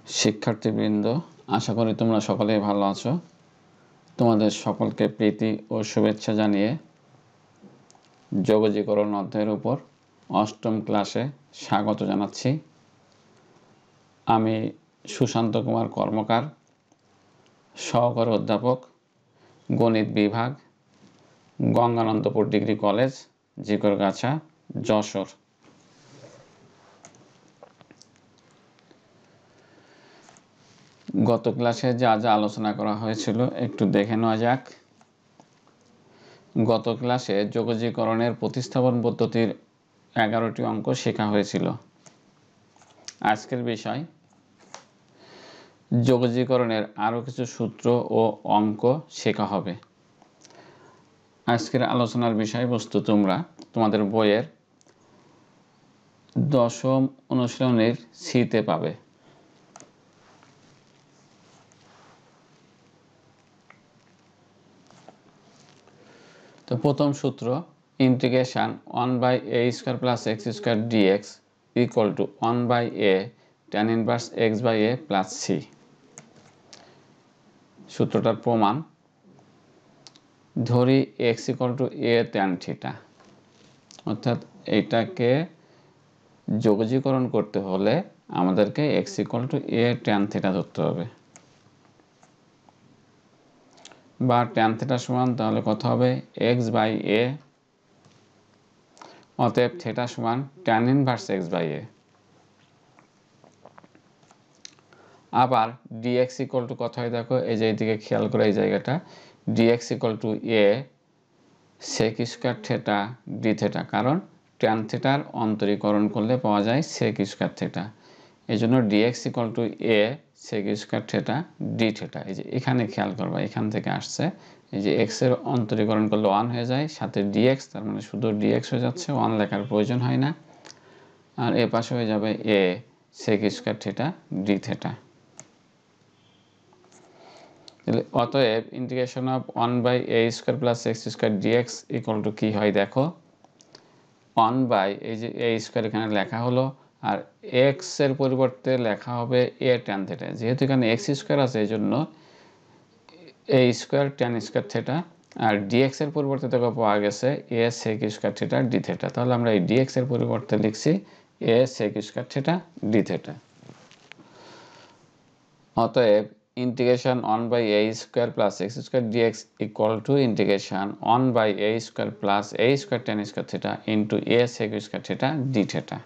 শিক্ষার্থীবৃন্দ, আশা করি তোমরা সকলেই ভালো আছো। তোমাদের সকলকে প্রীতি ও শুভেচ্ছা জানিয়ে যোগজীকরণ অধ্যায়ের উপর অষ্টম ক্লাসে স্বাগত জানাচ্ছি। আমি সুশান্ত কুমার কর্মকার, সহকারী অধ্যাপক, গণিত বিভাগ, গঙ্গানন্দপুর ডিগ্রি কলেজ, জিকরগাছা, যশোর। গত ক্লাসে যা যা আলোচনা করা হয়েছিল একটু দেখে নেওয়া যাক। গত ক্লাসে যোগজীকরণের প্রতিস্থাপন পদ্ধতির 11টি অঙ্ক শেখা হয়েছিল। আজকের বিষয় যোগজীকরণের আরও কিছু সূত্র ও অঙ্ক শেখা হবে। আজকের আলোচনার বিষয়বস্তু তোমরা তোমাদের বইয়ের 10ম অনুশীলনীর সিতে পাবে। তো প্রথম সূত্র, integration 1/a² + x² dx = 1/a tan inverse x/a + c। সূত্রটার প্রমাণ, ধরি x = a tan থিটা, অর্থাৎ এটাকে যোগজীকরণ করতে হলে আমাদেরকে x = a tan থিটা ধরতে হবে, বা tan থিটা সমান তাহলে কত হবে x/a, অতএব থিটা সমান tan inverse x/a। আবার dx = কত হয় দেখো, এই যে এইদিকে খেয়াল করে এই জায়গাটা, dx = a sec² theta d theta, কারণ tan থিটার অন্তরীকরণ করলে পাওয়া যায় sec² থিটা। এই জন্য dx = a sec² theta d থিটা। এই যে এখানে খেয়াল করবা, এখান থেকে আসছে, এই যে x এর অন্তরীকরণ করলে 1 হয়ে যায়, সাথে dx, তার মানে শুধু dx হয়ে যাচ্ছে, 1 লেখার প্রয়োজন হয় না। আর এ পাশে হয়ে যাবে a sec² theta d theta. অতএব integration of 1/a² + x² dx = কি হয় দেখো, 1/ এই যে a² এখানে লেখা হলো, আর x এর পরিবর্তে লেখা হবে a tan থিটা। যেহেতু এখানে x² আছে, এই জন্য a² tan² থিটা, আর dx এর পরিবর্তে দেখো পাওয়া গেছে a sec² theta d theta. তাহলে আমরা এই dx এর পরিবর্তে লিখছি a sec² theta d theta. অতএব integration 1/a² + x² dx = integration 1/a² + a² tan² theta * a sec² theta d theta.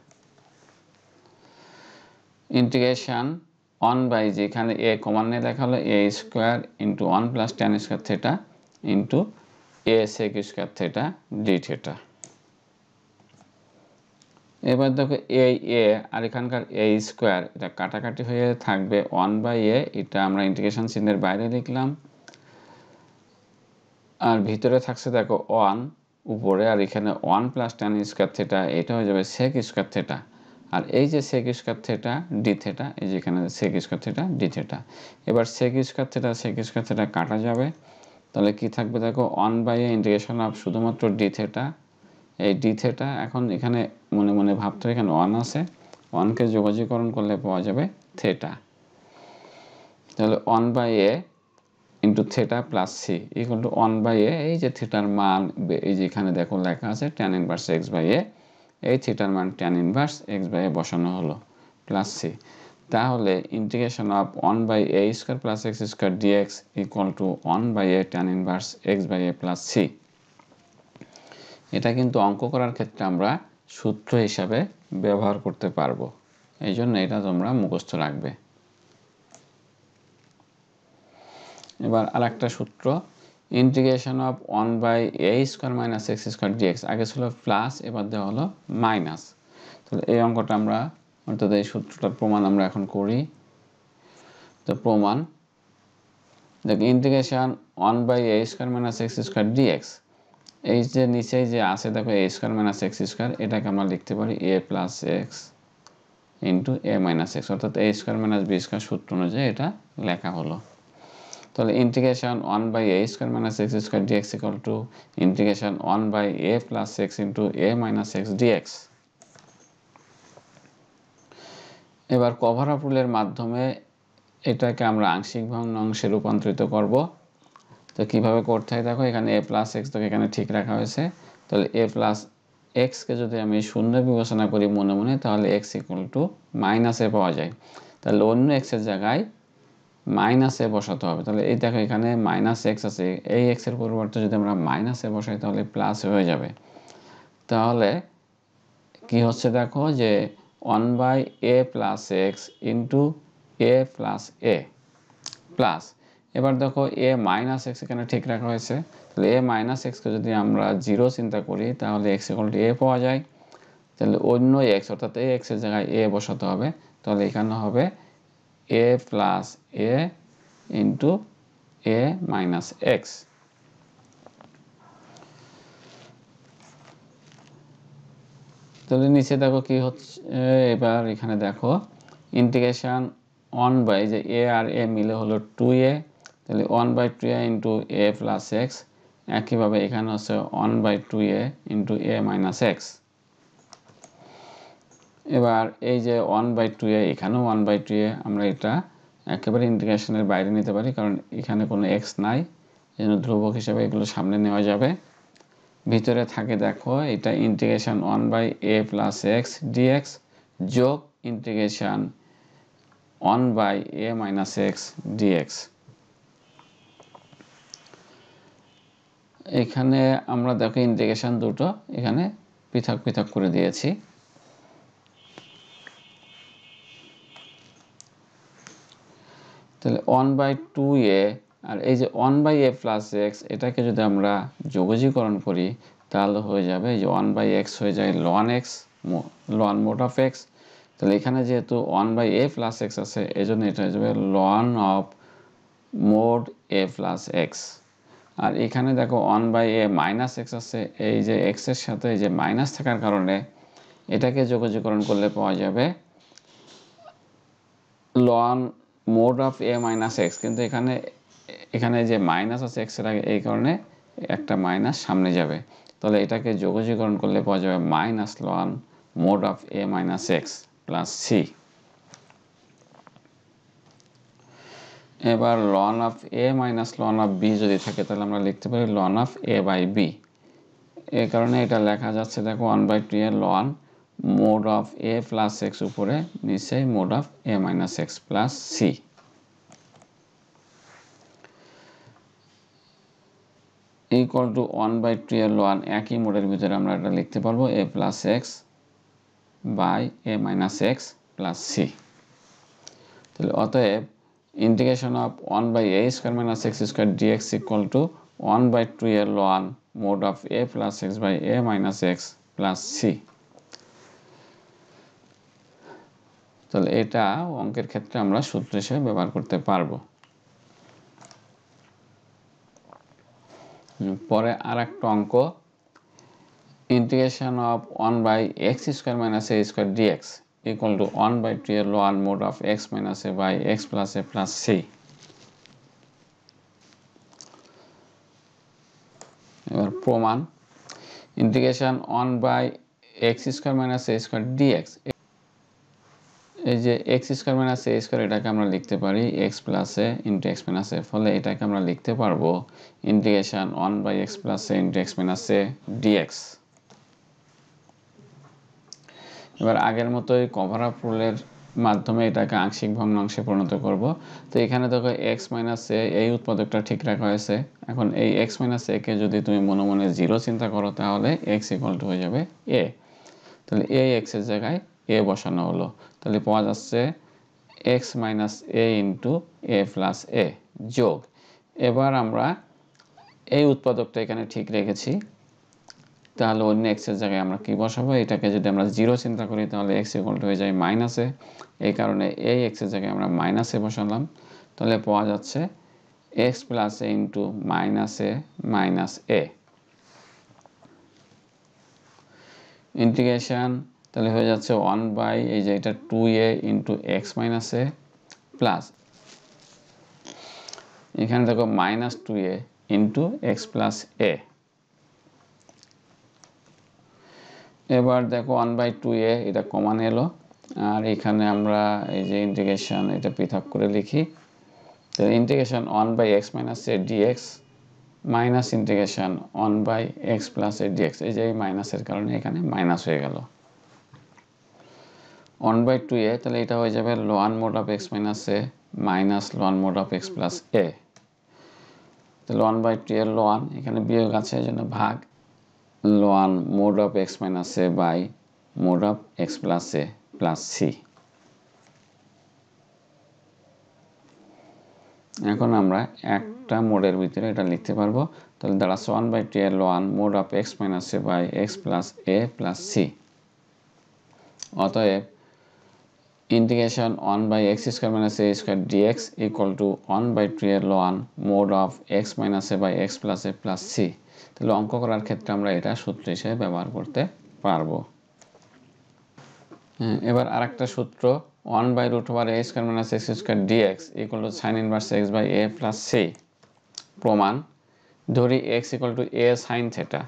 Integration 1/, যেখানে a কমন নিয়ে লেখা হলো a² * 1 + tan² theta * a sec² theta d theta. এবার দেখো এই a আর এখানকার a² এটা কাটাকাটি হয়ে থাকবে 1/a, এটা আমরা ইন্টিগ্রেশন চিহ্নের বাইরে লিখলাম, আর ভিতরে থাকছে দেখো 1 উপরে, আর এখানে 1 + tan² থিটা, এটা হয়ে যাবে sec² থিটা। আর এই যে sec² থিটা d থিটা, এই যে এখানে sec² থিটা d থিটা। এবার sec² থিটা কাটা যাবে, তাহলে কি থাকবে দেখো, 1/a ইন্টিগ্রেশন অফ শুধুমাত্র d থিটা, এই d থিটা, এখন এখানে মনে মনে ভাবতে হবে এখানে 1 আছে, 1কে যোগজীকরণ করলে পাওয়া যাবে থিটা। তাহলে 1/a থিটা + c = 1/a, এই যে থিটার মান এই যে এখানে দেখো লেখা আছে tan inverse x/a, এই থিটার মান tan inverse x/a বসানো হলো + c। তাহলে integration of 1/a² + x² dx = 1/a tan inverse x/a + c। এটা কিন্তু অঙ্ক করার ক্ষেত্রে আমরা সূত্র হিসাবে ব্যবহার করতে পারবো, এই জন্য এটা তোমরা মুখস্থ রাখবে। এবার আরেকটা সূত্র, integration of 1/a² - x² dx, আগে ছিল প্লাস, এবার দেওয়া হলো মাইনাস। তাহলে এই অঙ্কটা আমরা, অর্থাৎ এই সূত্রটার প্রমাণ আমরা এখন করি। তো প্রমাণ, দেখ, ইন্টিগ্রেশন 1/a² - x² dx, এই যে নিচে যে আছে দেখো a² - x², এটাকে আমরা লিখতে পারি a + x * a - x, অর্থাৎ a² - b² সূত্র অনুযায়ী এটা লেখা হলো। তাহলে integration 1/a² - x² dx = integration 1/a + x * a - x dx। এবার কভার অফ রুলের মাধ্যমে এটাকে আমরা আংশিক ভগ্নাংশে রূপান্তরিত করব। তো কিভাবে করতে হয় দেখো, এখানে a প্লাস এক্স তোকে এখানে ঠিক রাখা হয়েছে। তাহলে a প্লাস এক্সকে যদি আমি শূন্য বিবেচনা করি মনে মনে, তাহলে এক্স ইকুয়াল টু মাইনাস এ পাওয়া যায়। তাহলে অন্য এক্সের জায়গায় মাইনাস এ বসাতে হবে। তাহলে এই দেখো এখানে মাইনাস এক্স আছে, এই এক্সের পরিবর্তে যদি আমরা মাইনাস এ বসাই তাহলে প্লাস হয়ে যাবে। তাহলে কি হচ্ছে দেখো যে 1/a plus x into A plus a plus, এবার দেখো এ মাইনাস এক্স এখানে ঠিক রাখা হয়েছে। তাহলে এ মাইনাস এক্সকে যদি আমরা 0 চিন্তা করি তাহলে এক্স ইকুয়াল টু এ পাওয়া যায়। তাহলে অন্য এক্স অর্থাৎ এই এক্সের জায়গায় এ বসাতে হবে। তাহলে এখানে হবে এ plus a into A minus x. তাহলে নিচে দেখো কি হচ্ছে, এবার এখানে দেখো ইন্টিগ্রেশন 1 বাই যে এ আর এ মিলে হলো 2a, তাহলে 1/2a ইন্টু এ প্লাস এক্স। একইভাবে এখানে হচ্ছে 1/2a ইন্টু এ মাইনাস এক্স। এবার এই যে 1/2a, এখানেও 1/2a, আমরা এটা একেবারে ইন্টিগ্রেশনের বাইরে নিতে পারি কারণ এখানে কোনো এক্স নাই, এই জন্য ধ্রুবক হিসেবে এগুলো সামনে নেওয়া যাবে। ভিতরে থাকে দেখো এটা integration 1/a plus x dx যোগ integration 1/a minus x dx. এখানে আমরা দেখো ইন্টিগ্রেশন দুটো এখানে পৃথক পৃথক করে দিয়েছি। তাহলে 1/2a আর এই যে 1/a প্লাস এক্স, এটাকে যদি আমরা যোগজীকরণ করি তাহলে হয়ে যাবে এই যে 1/x হয়ে যায় ln x, ln mod of x. তাহলে এখানে যেহেতু 1/a প্লাস এক্স আছে এই জন্য এটা হয়ে যাবে ln of mod a plus x. আর এখানে দেখো 1/a মাইনাস এক্স আছে, এই যে এক্সের সাথে এই যে মাইনাস থাকার কারণে এটাকে যোগজীকরণ করলে পাওয়া যাবে ln mod of a minus x. কিন্তু এখানে যে মাইনাস আছে এক্সের আগে, এই কারণে একটা মাইনাস সামনে যাবে। তাহলে এটাকে যোগজীকরণ করলে পাওয়া যাবে minus ln mod of a minus x plus c. এবার ln of a minus ln of b যদি থাকে তাহলে আমরা লিখতে পারি ln of a by b. এই কারণে এটা লেখা যাচ্ছে দেখো 1/2a ln mod of a plus x উপরে নিচে mod of a minus x plus c. Equal to 1/2a ln একই মোডের ভিতরে আমরা এটা লিখতে পারবো a plus x by a minus x plus c. তাহলে অতএব integration of 1/a square minus x square dx equal to 1/2a ln mod of a plus x by a minus x plus c. তাহলে এটা অঙ্কের ক্ষেত্রে আমরা সূত্র হিসেবে ব্যবহার করতে পারবো। পরে আর একটা অঙ্ক, integration of 1/x square minus a square dx equal to 1/2a ln mod of x minus a by x plus a plus c. এবার প্রমাণ, integration 1/x square minus a square d x, এই যে x square minus a square এটাকে আমরা লিখতে পারি x plus a into x minus a, ফলে এটাকে আমরা লিখতে পারবো integration 1/x plus a into x minus a d x. এবার আগের মতোই কভার আপ রুলের মাধ্যমে এটাকে আংশিক ভগ্নাংশে পরিণত করব। তো এখানে দেখো এক্স মাইনাস এ এই উৎপাদকটা ঠিক রাখা হয়েছে। এখন এই এক্স মাইনাস এ কে যদি তুমি মনে মনে 0 চিন্তা করো তাহলে এক্স ইকুয়াল টু হয়ে যাবে এ। তাহলে এই এক্সের জায়গায় এ বসানো হলো, তাহলে পাওয়া যাচ্ছে এক্স মাইনাস এ ইন্টু এ প্লাস এ যোগ, এবার আমরা এই উৎপাদকটা এখানে ঠিক রেখেছি, তাহলে অন্য এক্সের জায়গায় আমরা কি বসাবো, এটাকে যদি আমরা 0 চিন্তা করি তাহলে এক্স ইকুয়াল টু হয়ে যায় মাইনাসে, এই কারণে এই এক্সের জায়গায় আমরা মাইনাসে বসালাম। তাহলে পাওয়া যাচ্ছে এক্স প্লাস এ ইন্টু মাইনাসে মাইনাস এ ইন্টিগ্রেশন, তাহলে হয়ে যাচ্ছে 1 এই যে এটা 2a into x minus a plus এখানে দেখো minus 2a into x plus a. এবার দেখো 1/2a এটা কমান এলো, আর এখানে আমরা এই যে ইন্টিগ্রেশন এটা পৃথক করে লিখি। তো integration 1/x - a dx minus integration 1/x + a dx, এই যে এই মাইনাসের কারণে এখানে মাইনাস হয়ে গেল। 1/2a, তাহলে এটা হয়ে যাবে ln mod of x - a minus ln mod of x + a। তাহলে 1/2 এর ln, এখানে বিয়োগ আছে এই জন্য ভাগ, ln mod of x - a by mod of x + a plus c। এখন আমরা একটা মোডের ভিতরে এটা লিখতে পারবো। তাহলে দাঁড়াচ্ছে 1/2 এর ln mod of x - a by x + a plus c। অতএব integration 1/x² - a² dx equal to 1/2 এর ln mod of x - a by x + a plus c। তাহলে অঙ্ক করার ক্ষেত্রে আমরা এটা সূত্র হিসেবে ব্যবহার করতে পারবো। এবার আরেকটা সূত্র 1/√a² - x² dx equal to sin inverse x by a plus c। প্রমাণ, ধরি x equal to a sin theta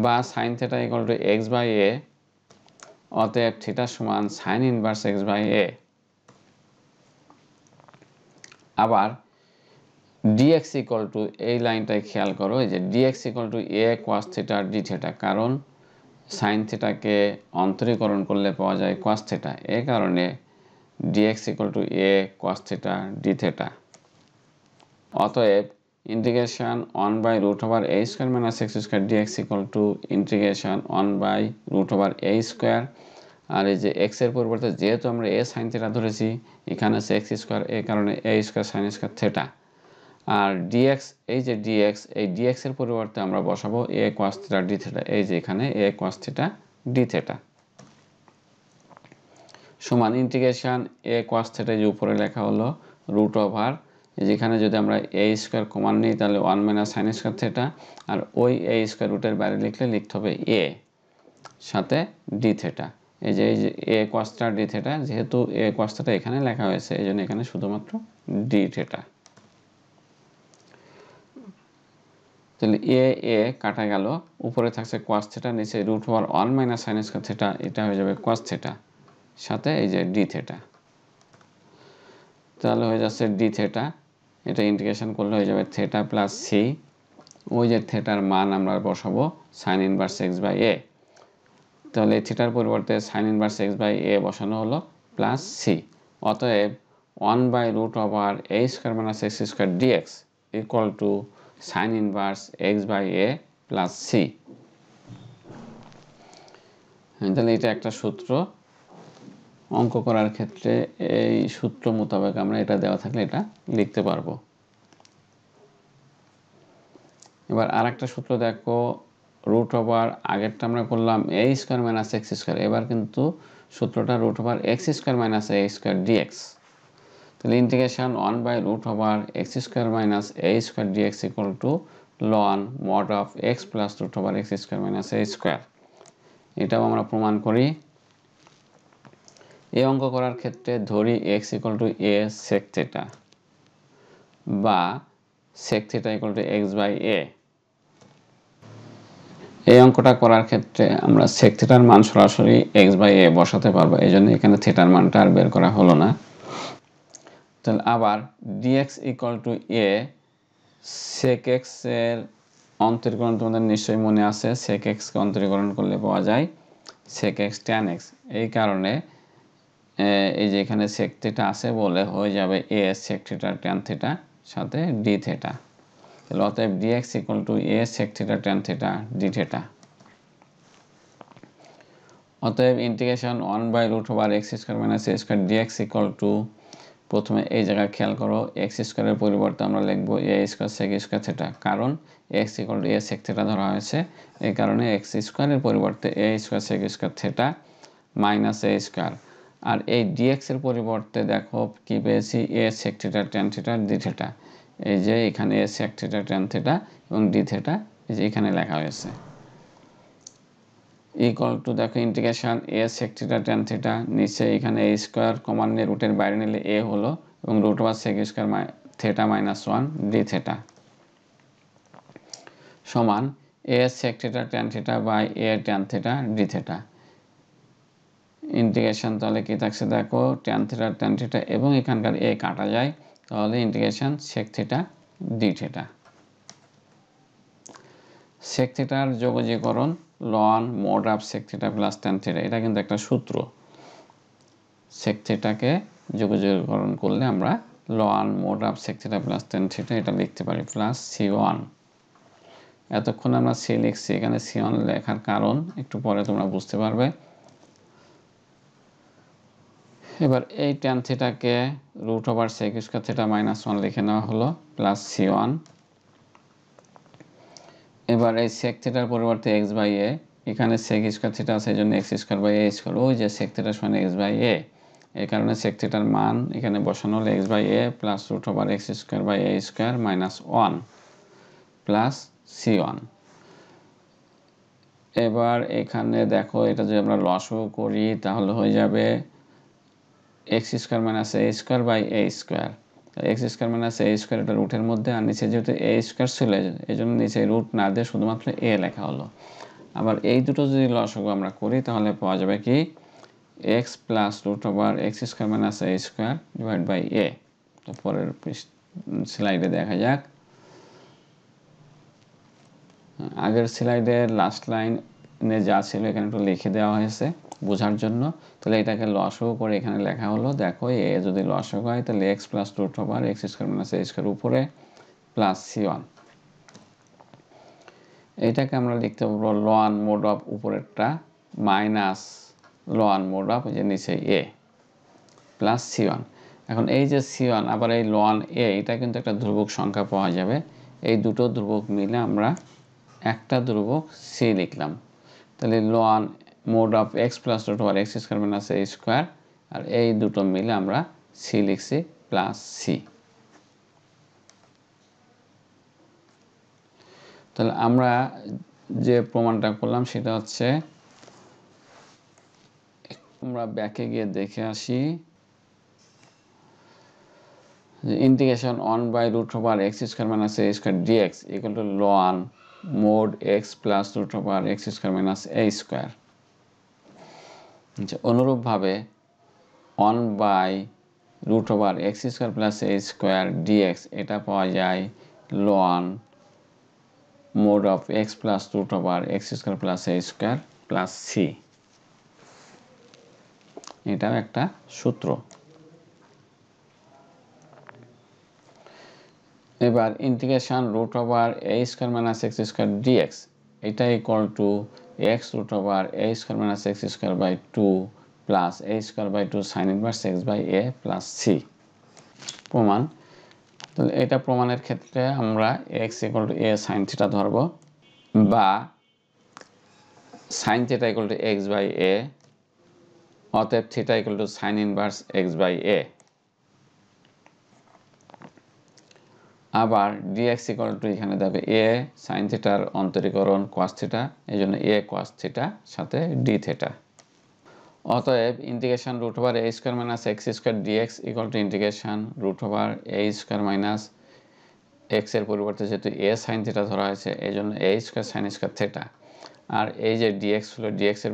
বা sin theta equal to x by a, অতএব থিটা সমান sin inverse x by a। আবার dx equal to, এই লাইনটায় খেয়াল করো, এই যে dx equal to a cos theta d theta, কারণ সাইন থিটাকে অন্তরীকরণ করলে পাওয়া যায় cos থিটা, এই কারণে dx equal to a cos theta d theta. অতএব integration 1/√a² - x² dx equal to integration 1/√a²। আর এই যে x এর পরিবর্তে যেহেতু আমরা a sin থিটা ধরেছি, এখানে আছে x², এই কারণে a² sin² থিটা। আর dx, এই যে dx, এই dx এর পরিবর্তে আমরা বসাবো a cos থিটা d থিটা, এই যে এখানে a cos theta d theta সমান ইন্টিগ্রেশন a cos থিটা, যে উপরে লেখা হলো রুট ওভার, যেখানে যদি আমরা a² কমন নিই তাহলে 1 - sin² থিটা, আর ওই a² রুটের বাইরে লিখতে হবে a সাথে d থিটা। এই যে a cos theta d theta, যেহেতু a cos থিটা এখানে লেখা হয়েছে এই জন্য এখানে শুধুমাত্র d থিটা। তাহলে a কাটা গেল, উপরে থাকছে cos থিটা, নিচে √1 - sin² থিটা, এটা হয়ে যাবে cos থিটা সাথে এই যে d থিটা। তাহলে হয়ে যাচ্ছে d থিটা, এটা ইন্টিগ্রেশন করলে হয়ে যাবে থিটা প্লাস c। ওই যে থিটার মান আমরা বসাবো sin inverse x by a, তাহলে থিটার পরিবর্তে sin inverse x by a বসানো হলো প্লাস c। অতএব 1/√a² - x² dx equal to sin inverse x by a plus c। তাহলে এটা একটা সূত্র, অঙ্ক করার ক্ষেত্রে এই সূত্র মোতাবেক আমরা এটা দেওয়া থাকলে এটা লিখতে পারবো। এবার আরেকটা সূত্র দেখো, রুট ওভার, আগেরটা আমরা করলাম a² - x², এবার কিন্তু সূত্রটা √x² - a² dx। তাহলে integration 1/√x² - a² dx equal two ln mod of x plus √x² - a²। এটাও আমরা প্রমাণ করি। এই অঙ্ক করার ক্ষেত্রে ধরি x equal to a sec theta বা sec theta equal to x by a। এই অঙ্কটা করার ক্ষেত্রে আমরা sec থিটার মান সরাসরি x বাই a বসাতে পারবো, এই জন্য এখানে থিটার মানটা আর বের করা হলো না। তাহলে আবার dx equal to a sec x এর অন্তরীকরণ তোমাদের নিশ্চয়ই মনে আছে, sec x কে অন্তরীকরণ করলে পাওয়া যায় sec x tan x, এই কারণে এই যে এখানে sec থিটা আছে বলে হয়ে যাবে a sec theta tan theta সাথে d থিটা। তাহলে অতএব dx equal to a sec theta tan theta d theta. অতএব integration 1/√x² - a² dx equal to, প্রথমে এই জায়গায় খেয়াল করো x² এর পরিবর্তে আমরা লিখব a² sec² থিটা, কারণ x equal to a sec theta ধরা হয়েছে, এই কারণে x² এর পরিবর্তে a² sec² theta minus a²। আর এই dx এর পরিবর্তে দেখো কি পেয়েছি a sec theta tan theta d থিটা, এই যে এখানে a sec theta tan theta এবং d থিটা এই যে এখানে লেখা হয়েছে ইকুয়াল টু, দেখো integration a sec theta tan theta, নিচে এখানে a² কমন নিয়ে রুটের বাইরে নিলে a হলো এবং √sec² theta minus 1 d theta সমান a sec theta tan theta by a tan theta d theta. Integration তাহলে কি থাকছে দেখো ট্যান থিটা এবং এখানকার এ কাটা যায়, তাহলে integration sec theta d theta. Sec থিটার যোগজীকরণ ln mod of sec theta plus tan theta, এটা কিন্তু একটা সূত্র। সেক থিটাকে যোগজীকরণ করলে আমরা ln mod of sec theta plus tan theta এটা লিখতে পারি প্লাস C1। এতক্ষণ আমরা সি লিখছি, এখানে C1 লেখার কারণ একটু পরে তোমরা বুঝতে পারবে। এবার এই ট্যান থিটাকে root over sec square theta minus 1 লিখে নেওয়া হলো প্লাস C1। এবার এই সেক থিটার পরিবর্তে এক্স বাই এ, এখানে সেক স্কয়ার থিটা আছে এই জন্য x square by a square, ওই যে সেক থিটা সমান এক্স বাই এ, এই কারণে সেক থিটার মান এখানে বসানো হলো x by a plus root over x square by a square minus 1 plus C1। এবার এখানে দেখো এটা যদি আমরা লসও করি তাহলে হয়ে যাবে x square minus a square by a square. X square minus a square এটা রুটের মধ্যে, আর নিচে যেহেতু এ স্কয়ার ছিল এই জন্য নিচে রুট না দিয়ে শুধুমাত্র এ লেখা হলো। আবার এই দুটো যদি লসগু আমরা করি তাহলে পাওয়া যাবে কি x plus root over x square minus a square divide by a. তো পরের স্লাইডে দেখা যাক। আগের স্লাইডের লাস্ট লাইনে যা ছিল এখানে একটু লিখে দেওয়া হয়েছে বোঝার জন্য। তাহলে এটাকে লসও করে এখানে লেখা হলো, দেখো এ যদি লসও হয় তাহলে x plus root over x square minus a square উপরে প্লাস C1। এইটাকে আমরা লিখতে পারবো লন মোড অফ উপরেরটা মাইনাস লন মোড অফ যে নিচে এ প্লাস C1। এখন এই যে C1 আবার এই লন এ, এটা কিন্তু একটা ধ্রুবক সংখ্যা পাওয়া যাবে। এই দুটো ধ্রুবক মিলে আমরা একটা ধ্রুবক C লিখলাম। তাহলে ln mod of x plus root over x square minus a square, আর এই দুটো মিলে আমরা C লিখছি প্লাস C। তাহলে আমরা যে প্রমাণটা করলাম সেটা হচ্ছে, আমরা ব্যাকে গিয়ে দেখে আসি যে integration 1 by root over x square minus a square dx equal to ln mod x plus root over x square minus a square. অনুরূপভাবে 1 by root over x square plus a square dx এটা পাওয়া যায় ln mod of x plus root over x square plus a square plus c. এটাও একটা সূত্র। এবার integration root over a square minus x square dx এটা equal to x root over a square minus x square by 2 plus a square by 2 sine inverse x by a plus c. প্রমাণ। তাহলে এটা প্রমাণের ক্ষেত্রে আমরা x equal to a sine theta ধরব, বা sine theta equal to x by a, অতএব theta equal to sine inverse x by a. আবার dx ইকুয়াল টু এখানে যাবে a sin থিটার অন্তরীকরণ cos থিটা, এই জন্য a cos থিটা সাথে d থিটা। অতএব integration root over a square minus x square dx equal to integration root over a square minus x এর পরিবর্তে যেহেতু a sin থিটা ধরা হয়েছে এই জন্য a square sin square theta, আর এই যে dx হলো dx এর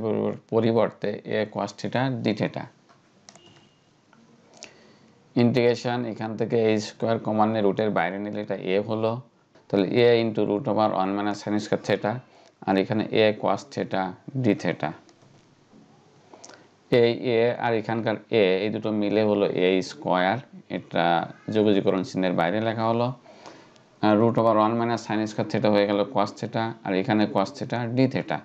পরিবর্তে a cos theta d theta. Integration এখান থেকে a স্কয়ার কমন নিয়ে রুটের বাইরে নিলে এটা a হলো, তাহলে a into root over 1 minus sine square theta, আর এখানে a cos থিটা d থিটা। এই a আর এখানকার a এই দুটো মিলে হলো a স্কয়ার, এটা যোগজীকরণ চিহ্নের বাইরে লেখা হলো, আর root over 1 minus sine square theta হয়ে গেল cos থিটা, আর এখানে cos থিটা d থিটা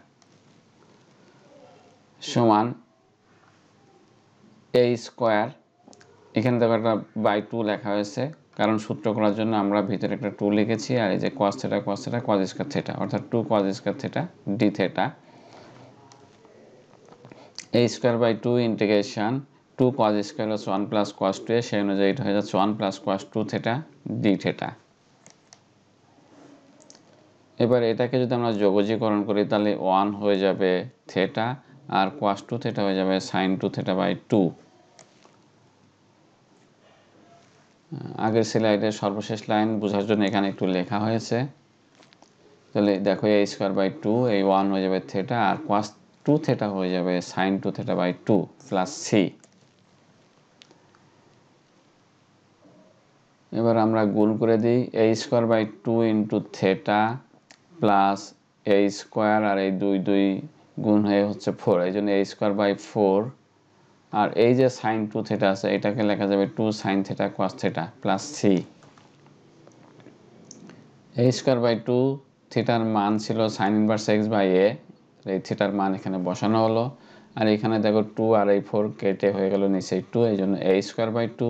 সমান a স্কয়ার। এখানে দেখো একটা বাই 2 লেখা হয়েছে, কারণ সূত্র করার জন্য আমরা ভিতরে একটা 2 লিখেছি, আর এই যে cos theta cos square theta অর্থাৎ 2 cos square theta d theta. a square by 2 integration 2 cos square হচ্ছে 1 প্লাস cos 2 সেই অনুযায়ী এটা হয়ে যাচ্ছে 1 plus cos 2 theta d theta. এবার এটাকে যদি আমরা যোগজীকরণ করি তাহলে 1 হয়ে যাবে থিটা, আর cos 2 থিটা হয়ে যাবে sin 2 থিটা বাই 2। আগের স্লাইডের সর্বশেষ লাইন বোঝার জন্য এখানে একটু লেখা হয়েছে। তাহলে দেখো a স্কয়ার বাই 2 এই 1 হয়ে যাবে থিটা, আর cos টু থেটা হয়ে যাবে sine two theta by two plus c. এবার আমরা গুণ করে দিই a square by two into theta plus a square, আর এই দুই দুই গুণ হয়ে হচ্ছে ফোর, এই জন্য এ স্কোয়ার বাই ফোর। আর এই যে সাইন টু থেটা আছে এটাকে লেখা যাবে two sine theta cos theta plus c. A square by two থিটার মান ছিল sign inverse x by a, এই থিটার মান এখানে বসানো হলো। আর এখানে দেখো টু আর এই ফোর কেটে হয়ে গেল নিচে টু, এই জন্য a square by two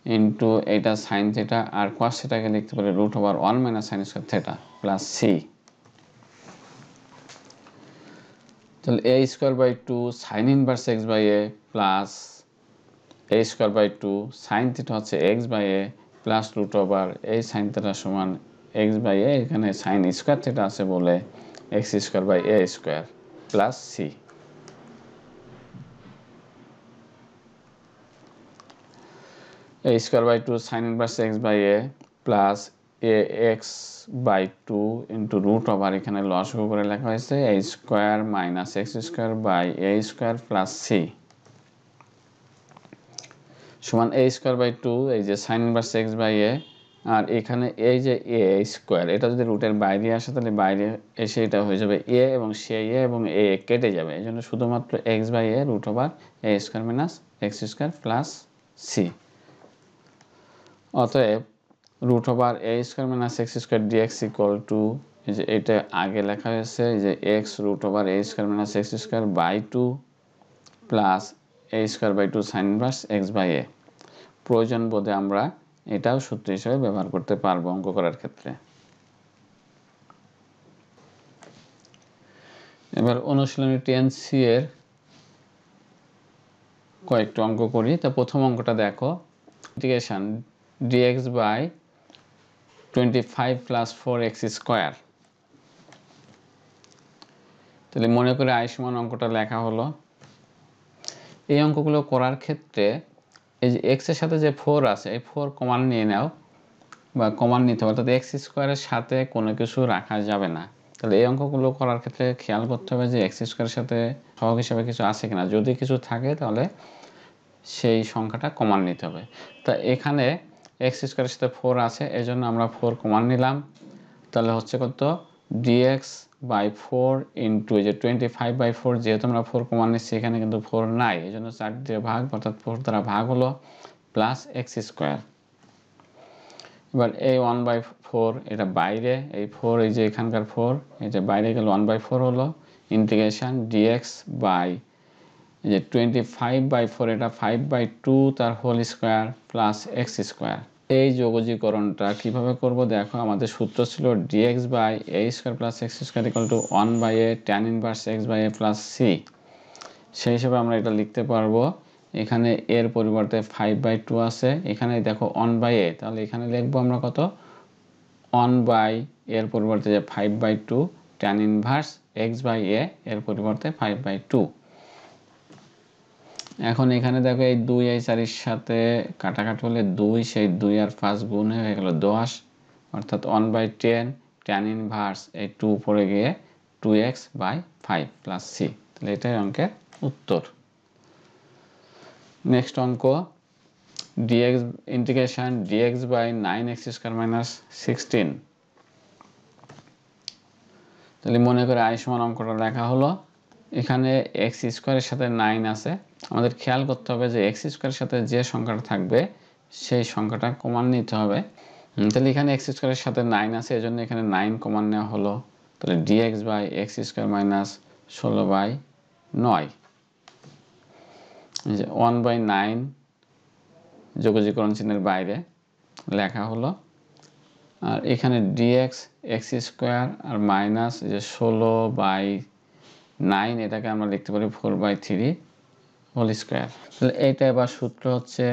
into এইটা সাইন থেটা আর কস থেটাকে লিখতে পারি root over one minus sine square theta plus c. তাহলে a square by two sine inverse x by a plus a square by two sine theta হচ্ছে x by a plus root over এই sine theta সমান x by a, এখানে sine square theta আছে বলে x square by a square plus c. A square by two sine inverse x by a plus a x by two into root over এখানে লসাগু করে লেখা হয়েছে a square minus x square by a square plus c সমান a square by two এই যে sine inverse x by a, আর এখানে এই যে এ স্কোয়ার এটা যদি রুটের বাইরে আসে তাহলে বাইরে এসে এটা হয়ে যাবে এ এবং সেই এ এবং এ কেটে যাবে, এই জন্য শুধুমাত্র x by a root over a square minus x square plus c. অতএব root over a square minus x square dx equal to এই যে এটা আগে লেখা হয়েছে এই যে x root over a square minus x square by two plus a square by two sine inverse x by a. প্রয়োজন বোধে আমরা এটাও সূত্র হিসেবে ব্যবহার করতে পারবো অঙ্ক করার ক্ষেত্রে। এবার অনুশীলনী 10C এর কয়েকটা অঙ্ক করি। তা প্রথম অঙ্কটা দেখো, integration dx by 25 plus 4x square. তাহলে মনে করে আয়ুষ্মান অঙ্কটা লেখা হলো। এই অঙ্কগুলো করার ক্ষেত্রে এই যে এক্স এর সাথে যে 4 আছে এই 4 কমন নিয়ে নাও বা কমন নিতে হবে, অর্থাৎ এক্স স্কোয়ারের সাথে কোনো কিছু রাখা যাবে না। তাহলে এই অঙ্কগুলো করার ক্ষেত্রে খেয়াল করতে হবে যে এক্স স্কোয়ারের সাথে সহগ হিসাবে কিছু আছে কিনা, যদি কিছু থাকে তাহলে সেই সংখ্যাটা কমন নিতে হবে। তা এখানে এক্স স্কোয়ারের সাথে 4 আছে, এই জন্য আমরা 4 কমন নিলাম। তাহলে হচ্ছে কত dx বাই 4 ইন্টু এই যে 25 বাই 4, যেহেতু আমরা 4 কমন নিচ্ছি এখানে কিন্তু 4 নাই, এই জন্য 4 দিয়ে ভাগ অর্থাৎ 4 দ্বারা ভাগ হলো প্লাস এক্স স্কোয়ার। এবার এই 1/4 এটা বাইরে, এই 4 এই যে এখানকার 4 এই যে বাইরে গেল 1/4 হলো ইন্টিগ্রেশন dx বাই এই যে 25/4 এটা 5/2 তার whole square plus x square. এই যোগজীকরণটা কিভাবে করব দেখো, আমাদের সূত্র ছিল dx by a square plus x square equal to 1/a tan inverse x by a plus c। সেই হিসেবে আমরা এটা লিখতে পারবো, এখানে এর পরিবর্তে 5/2 আছে, এখানে দেখো 1/a, তাহলে এখানে লিখবো আমরা কত 1/, এর পরিবর্তে যে 5/2 tan inverse x by a এর পরিবর্তে 5/2। এখন এখানে দেখো এই 2 এই 4 এর সাথে কাটাকাটি হলে 2, সেই 2 আর 5 গুণ হয়ে গেল 10, অর্থাৎ 1/10 tan ইনভার্স এই 2 পড়ে গিয়ে 2x বাই 5 প্লাস c। তাহলে এটাই অঙ্কের উত্তর। নেক্সট অঙ্ক dx integration dx by 9x square minus 16। তাহলে মনে করে i সমান অঙ্কটা লেখা হলো, এখানে x স্কয়ারের সাথে 9 আছে, আমাদের খেয়াল করতে হবে যে x স্কয়ারের সাথে যে সংখ্যাটা থাকবে সেই সংখ্যাটা কমন নিতে হবে। তাহলে এখানে x স্কয়ারের সাথে 9 আছে, এজন্য এখানে 9 কমন নেওয়া হলো। তাহলে dx by x square minus 16/9 এই যে 1/9 যোগজীকরণ চিহ্নের বাইরে লেখা হলো। আর এখানে dx x স্কয়ার আর মাইনাস যে 16/9 এটাকে আমরা লিখতে পারি 4/3 হোল স্কয়ার। তাহলে এইটা এবার সূত্র হচ্ছে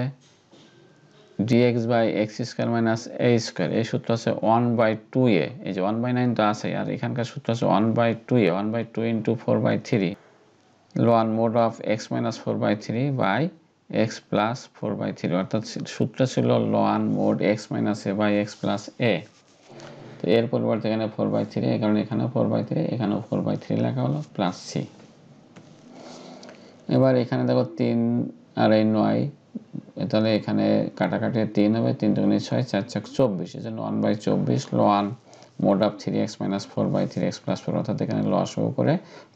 dx by x square minus a square, এই সূত্র আছে 1/2a, এই যে 1/9 তো আছে, আর এখানকার সূত্র আছে 1/2a, 1/2 into 4/3 ln mod of x minus 4/3 by x plus 4/3, অর্থাৎ সূত্র ছিল ln mod x minus a by x plus a। তো এর পরিবর্তে এখানে 4/3, এই কারণে এখানেও 4/3, এখানেও 4/3 লেখা হলো প্লাস c। এবার এখানে দেখো 3 আর এই 9, তাহলে এখানে কাটাকাটি 3 হবে, 3 দুগুণে 6, 4 চার 24, এই জন্য 1/24 ln mod of 3x - 4/3x + 4, অর্থাৎ এখানে লসাগু করে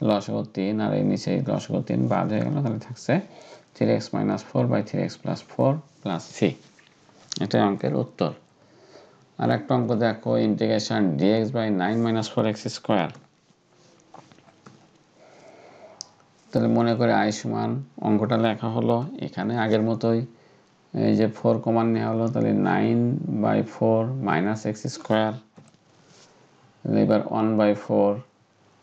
লসাগু 3 আর এই নিচে লসাগু 3 বাদ হয়ে গেল, তাহলে থাকছে 3x - 4/3x + 4 + c। এটাই অঙ্কের উত্তর। আর একটা অঙ্ক দেখো, ইন্টিগ্রেশন dx/9 - 4x²। তাহলে মনে করে i সমান, অঙ্কটা লেখা হলো এখানে আগের মতোই, এই যে 4 কমন নেওয়া হলো, তাহলে 9/4 - x²। এবার 1/4,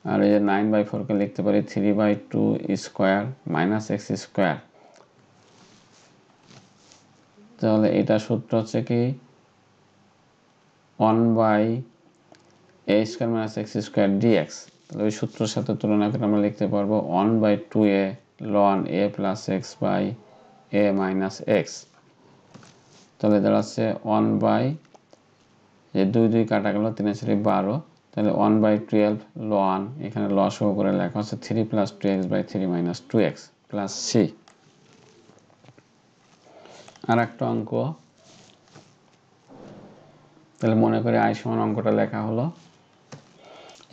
আর এই যে 9/4 কে লিখতে পারি 3/2 স্কয়ার - x²। তাহলে এটা সূত্র হচ্ছে কি 1/a² - x² dx। তাহলে ওই সূত্রের সাথে তুলনা করে আমরা লিখতে পারবো 1/2a ln a + x/a - x। তাহলে দাঁড়াচ্ছে 1/, যে 2 2 কাটা গেল, 3 4 12, তাহলে 1/12 ln, এখানে লসাগু করে লেখা হচ্ছে 3 + 2x/3 - 2x + c। আর একটা অঙ্ক, তাহলে মনে করে i সমান, অঙ্কটা লেখা হলো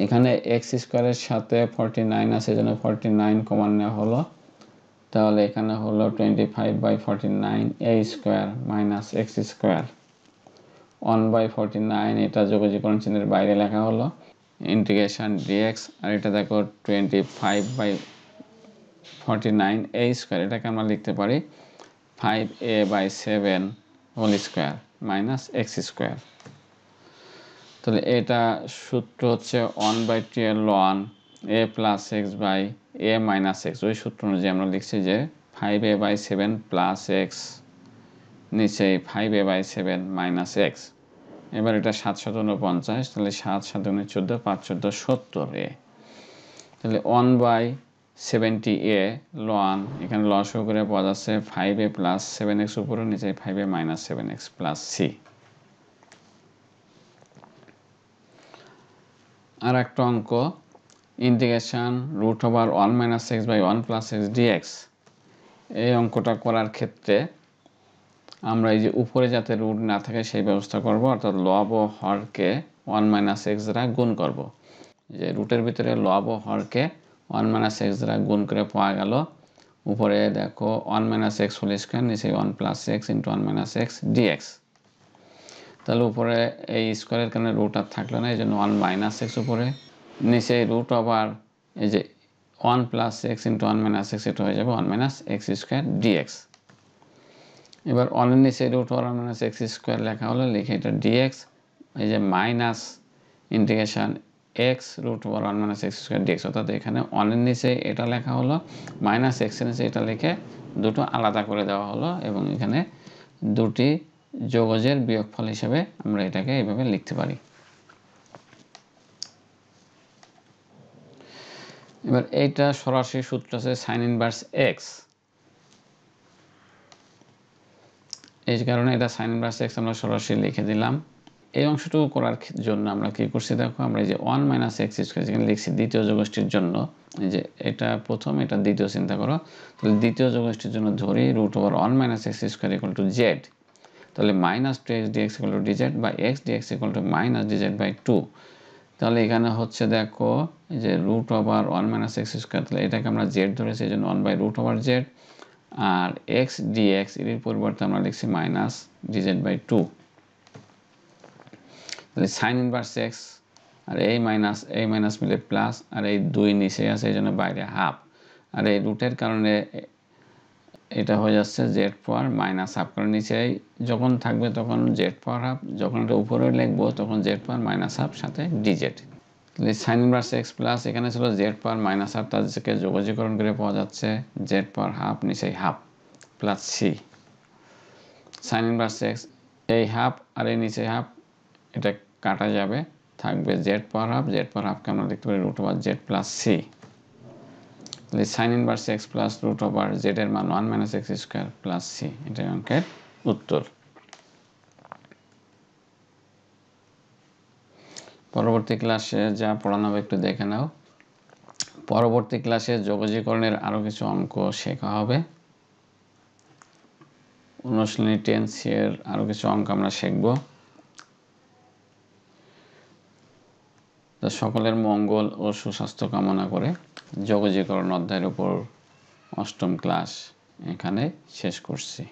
এখানে x² এর সাথে 49 আছে, এজন্য 49 কমন নেওয়া হলো, তাহলে এখানে হলো 25/49a² - x²। 1/49 এটা যোগজীকরণ চিহ্নের বাইরে লেখা হলো, ইন্টিগ্রেশন dx। আর এটা দেখো 25/49a², এটাকে আমরা লিখতে পারি 5a/7 হোল স্কয়ার - x²। তাহলে এটা সূত্র হচ্ছে 1/12 ln a + x/a - x। ওই সূত্র অনুযায়ী আমরা লিখছি যে 5a/7 + x, নিচে 5a/7 - x। এবার এটা 7 × 49, তাহলে 7 × 7 = 14, 5 × 14 70a। তাহলে 1/70a ln, এখানে লসাগু করে পাওয়া যাচ্ছে 5a + 7x উপরে, নিচে 5a - 7x + c। আর একটা অঙ্ক, ইন্টিগ্রেশন √1 - x/1 + x dx। এই অঙ্কটা করার ক্ষেত্রে আমরা এই যে উপরে যাতে রুট না থাকে সেই ব্যবস্থা করব, অর্থাৎ লব ও হরকে 1 - x দ্বারা গুণ করব। যে রুটের ভিতরে লব ও হরকে 1 - x দ্বারা গুণ করে পাওয়া গেল, উপরে দেখো 1 - x হোল স্কয়ার, নিচে 1 + x × 1 - x dx। তাহলে উপরে এই স্কয়ারের কারণে রুট আর থাকলো না, এই জন্য 1 - x উপরে, নিচে রুট ওভার এই যে 1 + x × 1 - x, এটা হয়ে যাবে 1 - x² dx। এবার 1 এর নিচে √1 - x² লেখা হলো, লিখে এটা dx, এই যে minus integration x √1 - x² dx, অর্থাৎ এখানে 1 এর নিচে এটা লেখা হলো, মাইনাস x এর নিচে এটা লিখে দুটো আলাদা করে দেওয়া হলো, এবং এখানে দুটি যোগজের বিয়োগফল হিসেবে আমরা এটাকে এইভাবে লিখতে পারি। এবার এইটা সরাসরি সূত্র আছে sin ইনভার্স x, এই কারণে এটা sin ইনভার্স x আমরা সরাসরি লিখে দিলাম। এই অংশটুকু করার জন্য আমরা কি করছি দেখো, আমরা এই যে 1 - x² যেখানে লিখছি দ্বিতীয় যোগষ্ঠীর জন্য, এই যে এটা প্রথম, এটা দ্বিতীয় চিন্তা করো, তাহলে দ্বিতীয় যোগষ্ঠীর জন্য ধরি √1 - x² = z। তাহলে -2x dx = dz, বা x dx = -dz/2। তাহলে এখানে হচ্ছে দেখো যে √1 - x², তাহলে এটাকে আমরা z ধরেছি, এই জন্য 1/√z, আর x dx এর পরিবর্তে আমরা লিখছি -dz/2। তাহলে sin ইনভার্স x, আর এই মাইনাস মিলে প্লাস, আর এই 2 নিচে আছে, এই জন্য বাইরে হাফ, আর এই রুটের কারণে এটা হয়ে যাচ্ছে z⁻⁻², কারণ নিচে যখন থাকবে তখন z⁻², যখন এটা উপরে লিখবো তখন z⁻⁻², সাথে dz। তাহলে sin ইনভার্স x প্লাস এখানে ছিল z⁻⁻², তাদেরকে যোগজীকরণ করে পাওয়া যাচ্ছে z⁻½ নিচে half plus c। sin inverse x, এই হাফ আর এই নিচে হাফ এটা কাটা যাবে, থাকবে z⁻½ কে আমরা লিখতে পারি √z + c। তাহলে sin inverse x plus √z এর মান 1 - x² + c, এটাই অঙ্কের উত্তর। পরবর্তী ক্লাসে যা পড়ানো হবে একটু দেখে নাও। পরবর্তী ক্লাসে যোগজীকরণের আরও কিছু অঙ্ক শেখা হবে। অনুশীলনী টেন্সের আরও কিছু অঙ্ক আমরা শিখব। তো সকলের মঙ্গল ও সুস্বাস্থ্য কামনা করে যোগজীকরণ অধ্যায়ের উপর 8ম ক্লাস এখানে শেষ করছি।